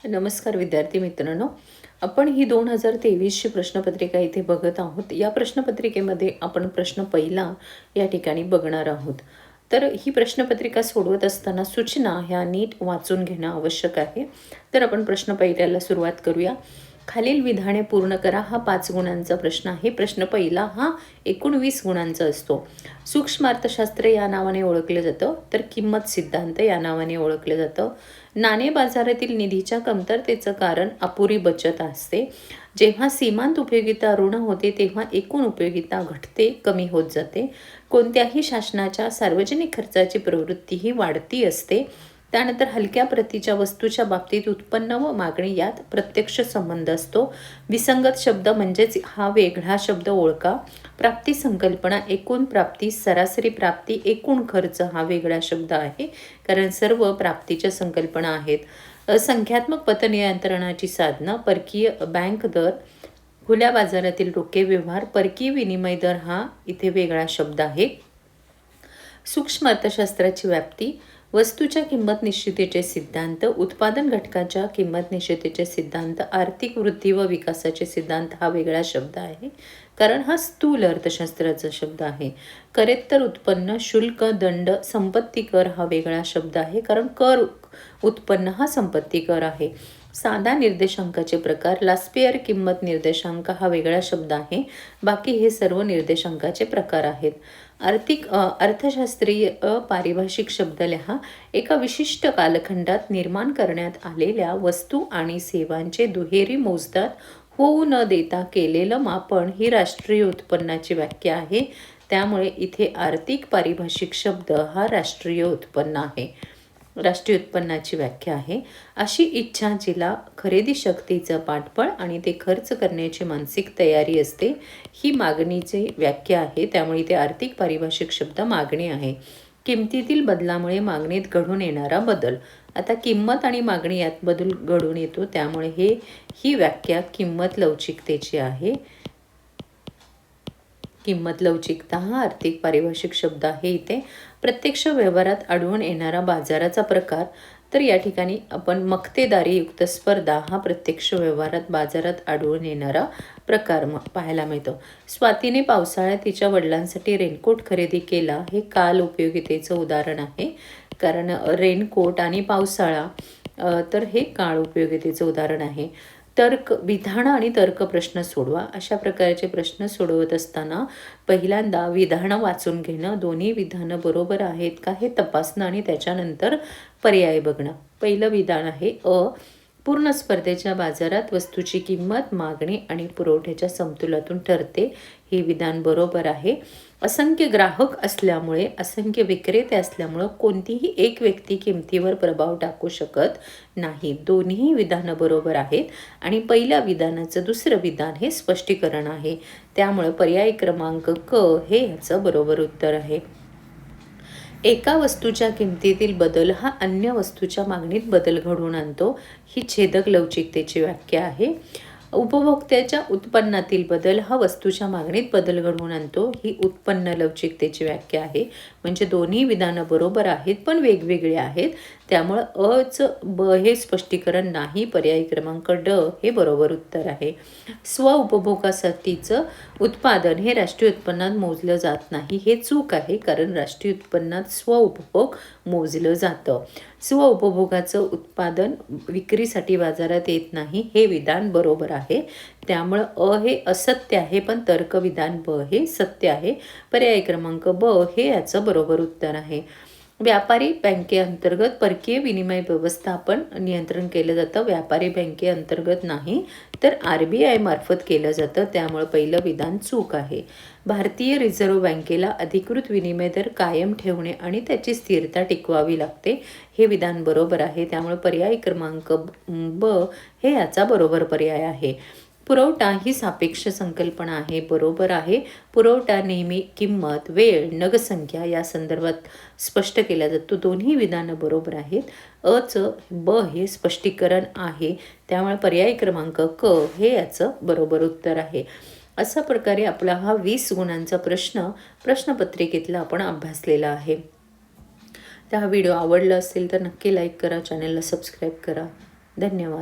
नमस्कार विद्यार्थी मित्रांनो, आपण ही 2023ची प्रश्नपत्रिका इथे बघत आहोत. या प्रश्नपत्रिकेमध्ये आपण प्रश्न पहिला या ठिकाणी बघणार आहोत. तर ही प्रश्नपत्रिका सोडवत असताना सूचना ह्या नीट वाचून घेणं आवश्यक आहे. तर आपण प्रश्न पहिल्याला सुरुवात करूया. खालील विधाने पूर्ण करा हा 5 गुणांचा प्रश्न आहे. प्रश्न पहिला हा एकूण 20 गुणांचा असतो. सूक्ष्म अर्थशास्त्र या नावाने ओळखलं जातं, तर किंमत सिद्धांत या नावाने ओळखलं जातं. नाणे बाजारातील निधीच्या कमतरतेचं कारण अपुरी बचत असते. जेव्हा सीमांत उपयोगिता ऋण होते तेव्हा एकूण उपयोगिता घटते, कमी होत जाते. कोणत्याही शासनाच्या सार्वजनिक खर्चाची प्रवृत्ती ही वाढती असते. त्यानंतर हलक्या प्रतीच्या वस्तूच्या बाबतीत उत्पन्न व मागणी यात प्रत्यक्ष संबंध असतो. विसंगत शब्द म्हणजेच हा वेगळा शब्द ओळखा. प्राप्ती संकल्पना, एकूण प्राप्ती, सरासरी प्राप्ती, एकूण खर्च हा वेगळा शब्द आहे, कारण सर्व प्राप्तीच्या संकल्पना आहेत. संख्यात्मक पतनियंत्रणाची साधनं, परकीय बँक दर, खुल्या बाजारातील रोखे व्यवहार, परकीय विनिमय दर हा इथे वेगळा शब्द आहे. सूक्ष्म अर्थशास्त्राची व्याप्ती, वस्तूच्या किंमत निश्चितीचे सिद्धांत, उत्पादन घटकाच्या किंमत निश्चितीचे सिद्धांत, आर्थिक वृद्धी व विकासाचे सिद्धांत हा वेगळा शब्द आहे, कारण हा स्थूल अर्थशास्त्राचा शब्द आहे. करेत्तर उत्पन्न, शुल्क, दंड, संपत्ती कर हा वेगळा शब्द आहे, कारण कर उत्पन्न हा संपत्ती कर आहे. साधा निर्देशांकाचे प्रकार, लास्पियर किंमत निर्देशांक हा वेगळा शब्द आहे, बाकी हे सर्व निर्देशांकाचे प्रकार आहेत. अर्थशास्त्रीय पारिभाषिक शब्द लिहा. एका विशिष्ट कालखंडात निर्माण करण्यात आलेल्या वस्तू आणि सेवांचे दुहेरी मोजदाद होऊ न देता केलेलं मापन ही राष्ट्रीय उत्पन्नाची व्याख्या आहे. त्यामुळे इथे आर्थिक पारिभाषिक शब्द हा राष्ट्रीय उत्पन्न आहे, राष्ट्रीय उत्पन्नाची व्याख्या आहे. अशी इच्छा जिला खरेदी शक्तीचं पाठबळ आणि ते खर्च करण्याची मानसिक तयारी असते, ही मागणीची व्याख्या आहे. त्यामुळे ते आर्थिक पारिभाषिक शब्द मागणी आहे. किमतीतील बदलामुळे मागणीत घडून येणारा बदल. आता किंमत आणि मागणी यात बदल घडून येतो, त्यामुळे ही व्याख्या किंमत लवचिकतेची आहे. किंमत लवचिकता हा आर्थिक पारिभाषिक शब्द आहे. इथे प्रत्यक्ष व्यवहारात आढळून येणारा बाजाराचा प्रकार, तर या ठिकाणी आपण मक्तेदारीयुक्त स्पर्धा हा प्रत्यक्ष व्यवहारात बाजारात आढळून येणारा प्रकार पाहायला मिळतो. स्वातीने पावसाळ्यात तिच्या वडिलांसाठी रेनकोट खरेदी केला, हे काल उपयोगितेचं उदाहरण आहे, कारण रेनकोट आणि पावसाळा तर हे काळ उपयोगितेचं उदाहरण आहे. तर्क, विधान आणि तर्क प्रश्न सोडवा. अशा प्रकारचे प्रश्न सोडवत असताना पहिल्यांदा विधानं वाचून घेणं, दोन्ही विधानं बरोबर आहेत का हे तपासणं आणि त्याच्यानंतर पर्याय बघणं. पहिलं विधान आहे पूर्ण स्पर्धेच्या बाजारात वस्तूची किंमत मागणी आणि पुरवठ्याच्या समतोलातून ठरते, हे विधान बरोबर आहे. असंख्य ग्राहक असल्यामुळे, असंख्य विक्रेते असल्यामुळं कोणतीही एक व्यक्ती किमतीवर प्रभाव टाकू शकत नाही. दोन्ही विधानं बरोबर आहेत आणि पहिल्या विधानाचं दुसरं विधान हे स्पष्टीकरण आहे. त्यामुळे पर्याय क्रमांक क हे ह्याचं बरोबर उत्तर आहे. एका वस्तूच्या किमतीतील बदल हा अन्य वस्तूच्या मागणीत बदल घडवून आणतो, ही छेदक लवचिकतेची व्याख्या आहे. उपभोक्त्याच्या उत्पन्नातील बदल हा वस्तूच्या मागणीत बदल घडवून आणतो, ही उत्पन्न लवचिकतेची व्याख्या आहे. म्हणजे दोन्ही विधानं बरोबर आहेत पण वेगवेगळे आहेत, त्यामुळं अचं ब हे स्पष्टीकरण नाही. पर्याय क्रमांक ड हे बरोबर उत्तर आहे. उपभोगासाठीचं उत्पादन हे राष्ट्रीय उत्पन्नात मोजलं जात नाही, हे चूक आहे, कारण राष्ट्रीय उत्पन्नात उपभोग मोजलं जातं. उपभोगाचं उत्पादन विक्रीसाठी बाजारात येत नाही, हे विधान बरोबर आहे. त्यामुळं हे असत्य आहे, पण तर्क विधान ब हे सत्य आहे. पर्याय क्रमांक ब हे याचं बरोबर उत्तर आहे. व्यापारी बँकेअंतर्गत परकीय विनिमय व्यवस्थापन नियंत्रण केलं जातं, व्यापारी बँकेअंतर्गत नाही, तर RBI मार्फत केलं जातं, त्यामुळे पहिलं विधान चूक आहे. भारतीय रिझर्व्ह बँकेला अधिकृत विनिमय दर कायम ठेवणे आणि त्याची स्थिरता टिकवावी लागते, हे विधान बरोबर आहे. त्यामुळे पर्याय क्रमांक ब हे याचा बरोबर पर्याय आहे. पुरवठा ही सापेक्ष संकल्पना आहे, बरोबर आहे. पुरवठा नेहमी किंमत, वेळ, नगसंख्या या संदर्भात स्पष्ट केला जातो, दोन्ही विधानं बरोबर आहेत. अचं ब हे स्पष्टीकरण आहे, त्यामुळे पर्याय क्रमांक क हे याचं बरोबर उत्तर आहे. अशा प्रकारे आपला हा 20 गुणांचा प्रश्नपत्रिकेतला आपण अभ्यासलेला आहे. तर हा व्हिडिओ आवडला असेल तर नक्की लाईक करा, चॅनलला सबस्क्राईब करा. धन्यवाद.